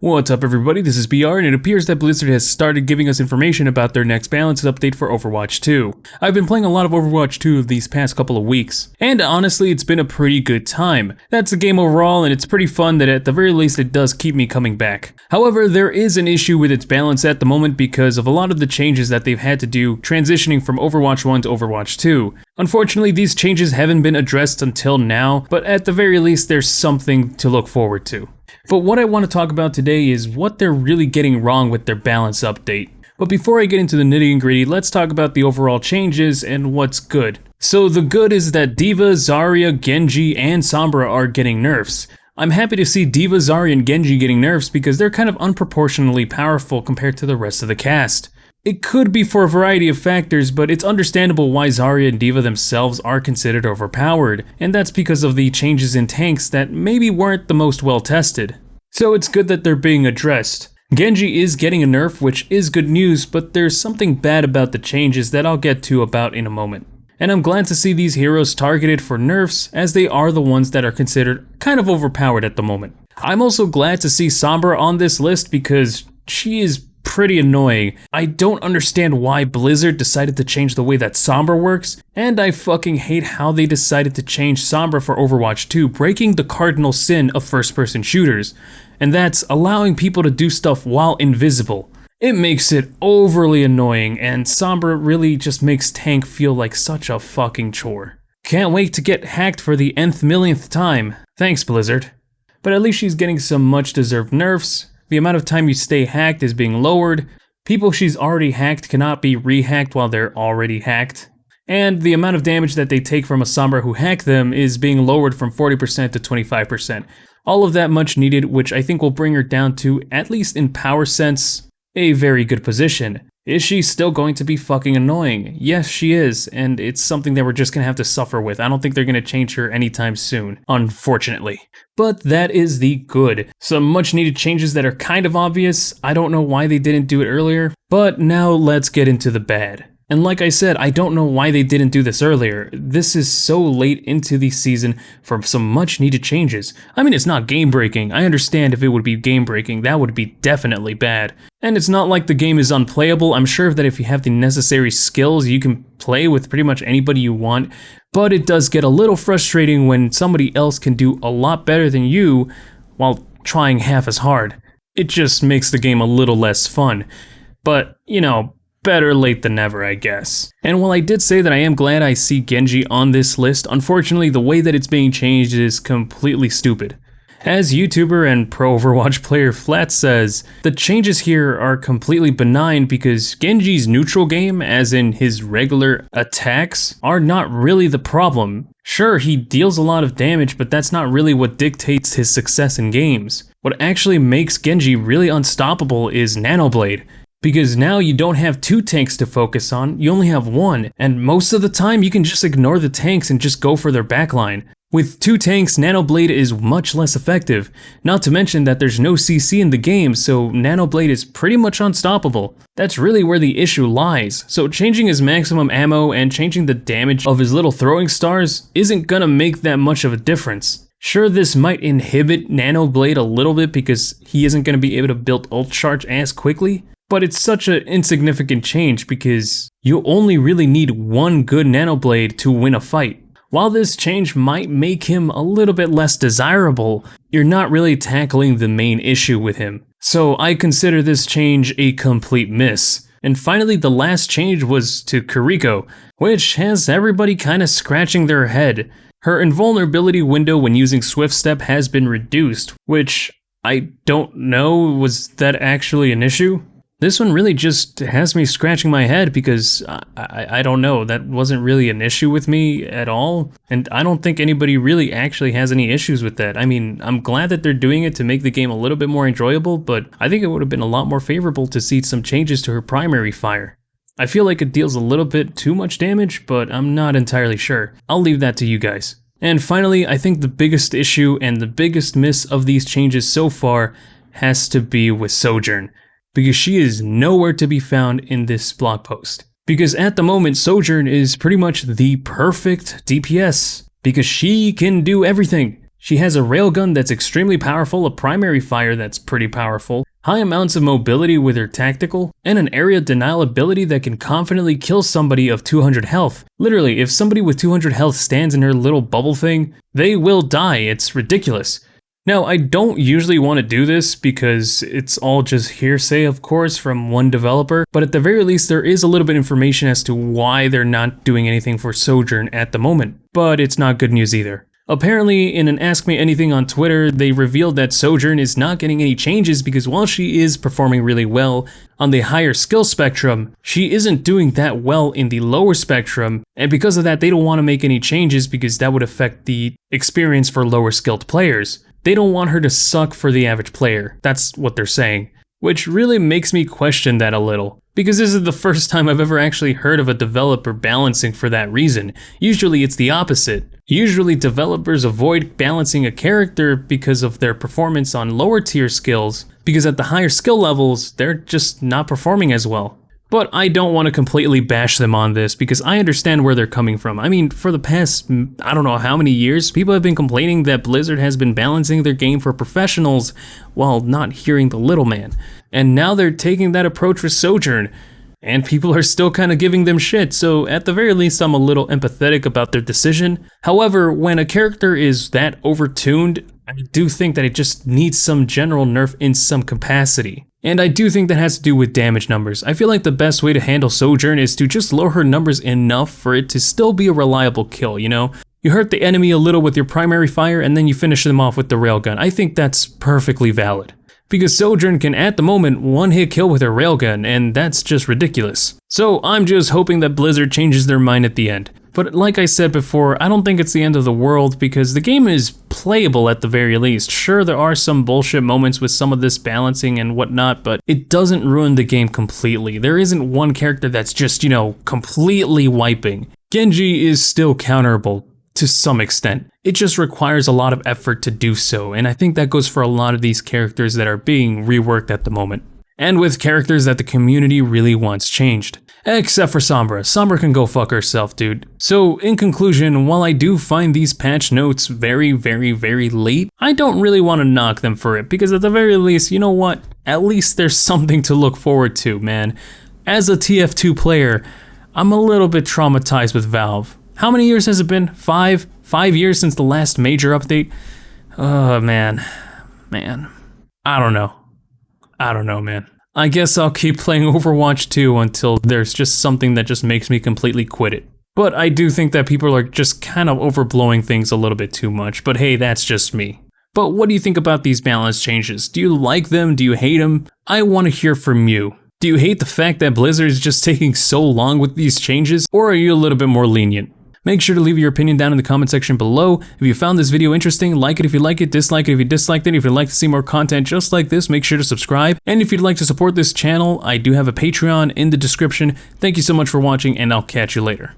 What's up everybody, this is BR, and it appears that Blizzard has started giving us information about their next balance update for Overwatch 2. I've been playing a lot of Overwatch 2 these past couple of weeks, and honestly it's been a pretty good time. That's the game overall, and it's pretty fun that at the very least it does keep me coming back. However, there is an issue with its balance at the moment because of a lot of the changes that they've had to do transitioning from Overwatch 1 to Overwatch 2. Unfortunately, these changes haven't been addressed until now, but at the very least there's something to look forward to. But what I want to talk about today is what they're really getting wrong with their balance update. But before I get into the nitty and gritty, let's talk about the overall changes and what's good. So the good is that D.Va, Zarya, Genji, and Sombra are getting nerfs. I'm happy to see D.Va, Zarya, and Genji getting nerfs because they're kind of unproportionally powerful compared to the rest of the cast. It could be for a variety of factors, but it's understandable why Zarya and D.Va themselves are considered overpowered, and that's because of the changes in tanks that maybe weren't the most well tested. So it's good that they're being addressed. Genji is getting a nerf, which is good news, but there's something bad about the changes that I'll get to about in a moment. And I'm glad to see these heroes targeted for nerfs, as they are the ones that are considered kind of overpowered at the moment. I'm also glad to see Sombra on this list because she is pretty annoying. I don't understand why Blizzard decided to change the way that Sombra works, and I fucking hate how they decided to change Sombra for Overwatch 2, breaking the cardinal sin of first-person shooters, and that's allowing people to do stuff while invisible. It makes it overly annoying, and Sombra really just makes tank feel like such a fucking chore. Can't wait to get hacked for the nth millionth time. Thanks, Blizzard. But at least she's getting some much-deserved nerfs. The amount of time you stay hacked is being lowered, people she's already hacked cannot be re-hacked while they're already hacked, and the amount of damage that they take from a Sombra who hacked them is being lowered from 40% to 25%. All of that much needed, which I think will bring her down to, at least in power sense, a very good position. Is she still going to be fucking annoying? Yes, she is, and it's something that we're just gonna have to suffer with. I don't think they're gonna change her anytime soon, unfortunately. But that is the good. Some much needed changes that are kind of obvious. I don't know why they didn't do it earlier, but now let's get into the bad. And like I said, I don't know why they didn't do this earlier. This is so late into the season for some much needed changes. I mean, it's not game breaking. I understand if it would be game breaking, that would be definitely bad. And it's not like the game is unplayable. I'm sure that if you have the necessary skills, you can play with pretty much anybody you want. But it does get a little frustrating when somebody else can do a lot better than you while trying half as hard. It just makes the game a little less fun. But, you know, better late than never, I guess. And while I did say that I am glad I see Genji on this list, unfortunately the way that it's being changed is completely stupid. As YouTuber and pro Overwatch player Flat says, the changes here are completely benign because Genji's neutral game, as in his regular attacks, are not really the problem. Sure, he deals a lot of damage, but that's not really what dictates his success in games. What actually makes Genji really unstoppable is Nanoblade. Because now you don't have two tanks to focus on, you only have one, and most of the time you can just ignore the tanks and just go for their backline. With two tanks, Nanoblade is much less effective, not to mention that there's no CC in the game, so Nanoblade is pretty much unstoppable. That's really where the issue lies, so changing his maximum ammo and changing the damage of his little throwing stars isn't gonna make that much of a difference. Sure, this might inhibit Nanoblade a little bit because he isn't gonna be able to build ult charge as quickly, but it's such an insignificant change because you only really need one good Nanoblade to win a fight. While this change might make him a little bit less desirable, you're not really tackling the main issue with him. So I consider this change a complete miss. And finally, the last change was to Kiriko, which has everybody kinda scratching their head. Her invulnerability window when using Swift Step has been reduced, which I don't know, was that actually an issue? This one really just has me scratching my head because I don't know, that wasn't really an issue with me at all, and I don't think anybody really actually has any issues with that. I mean, I'm glad that they're doing it to make the game a little bit more enjoyable, but I think it would have been a lot more favorable to see some changes to her primary fire. I feel like it deals a little bit too much damage, but I'm not entirely sure. I'll leave that to you guys. And finally, I think the biggest issue and the biggest miss of these changes so far has to be with Sojourn, because she is nowhere to be found in this blog post. Because at the moment, Sojourn is pretty much the perfect DPS, because she can do everything. She has a railgun that's extremely powerful, a primary fire that's pretty powerful, high amounts of mobility with her tactical, and an area denial ability that can confidently kill somebody of 200 health. Literally, if somebody with 200 health stands in her little bubble thing, they will die. It's ridiculous. Now, I don't usually want to do this because it's all just hearsay, of course, from one developer, but at the very least there is a little bit of information as to why they're not doing anything for Sojourn at the moment, but it's not good news either. Apparently, in an Ask Me Anything on Twitter, they revealed that Sojourn is not getting any changes because while she is performing really well on the higher skill spectrum, she isn't doing that well in the lower spectrum, and because of that they don't want to make any changes because that would affect the experience for lower skilled players. They don't want her to suck for the average player, that's what they're saying. Which really makes me question that a little, because this is the first time I've ever actually heard of a developer balancing for that reason. Usually it's the opposite. Usually developers avoid balancing a character because of their performance on lower tier skills, because at the higher skill levels, they're just not performing as well. But I don't want to completely bash them on this because I understand where they're coming from. I mean, for the past, I don't know how many years, people have been complaining that Blizzard has been balancing their game for professionals while not hearing the little man. And now they're taking that approach with Sojourn, and people are still kind of giving them shit, so at the very least I'm a little empathetic about their decision. However, when a character is that overtuned, I do think that it just needs some general nerf in some capacity. And I do think that has to do with damage numbers. I feel like the best way to handle Sojourn is to just lower her numbers enough for it to still be a reliable kill, you know? You hurt the enemy a little with your primary fire and then you finish them off with the railgun. I think that's perfectly valid. Because Sojourn can at the moment one-hit kill with her railgun, and that's just ridiculous. So I'm just hoping that Blizzard changes their mind at the end. But like I said before, I don't think it's the end of the world because the game is playable at the very least. Sure, there are some bullshit moments with some of this balancing and whatnot, but it doesn't ruin the game completely. There isn't one character that's just, completely wiping. Genji is still counterable to some extent. It just requires a lot of effort to do so, and I think that goes for a lot of these characters that are being reworked at the moment. And with characters that the community really wants changed. Except for Sombra. Sombra can go fuck herself, dude. So, in conclusion, while I do find these patch notes very, very, very late, I don't really want to knock them for it, because at the very least, you know what? At least there's something to look forward to, man. As a TF2 player, I'm a little bit traumatized with Valve. How many years has it been? 5 years since the last major update? Oh, man. I don't know, man. I guess I'll keep playing Overwatch 2 until there's just something that just makes me completely quit it. But I do think that people are just kind of overblowing things a little bit too much, but hey, that's just me. But what do you think about these balance changes? Do you like them? Do you hate them? I want to hear from you. Do you hate the fact that Blizzard is just taking so long with these changes, or are you a little bit more lenient? Make sure to leave your opinion down in the comment section below. If you found this video interesting, like it if you like it, dislike it if you disliked it. If you'd like to see more content just like this, make sure to subscribe. And if you'd like to support this channel, I do have a Patreon in the description. Thank you so much for watching, and I'll catch you later.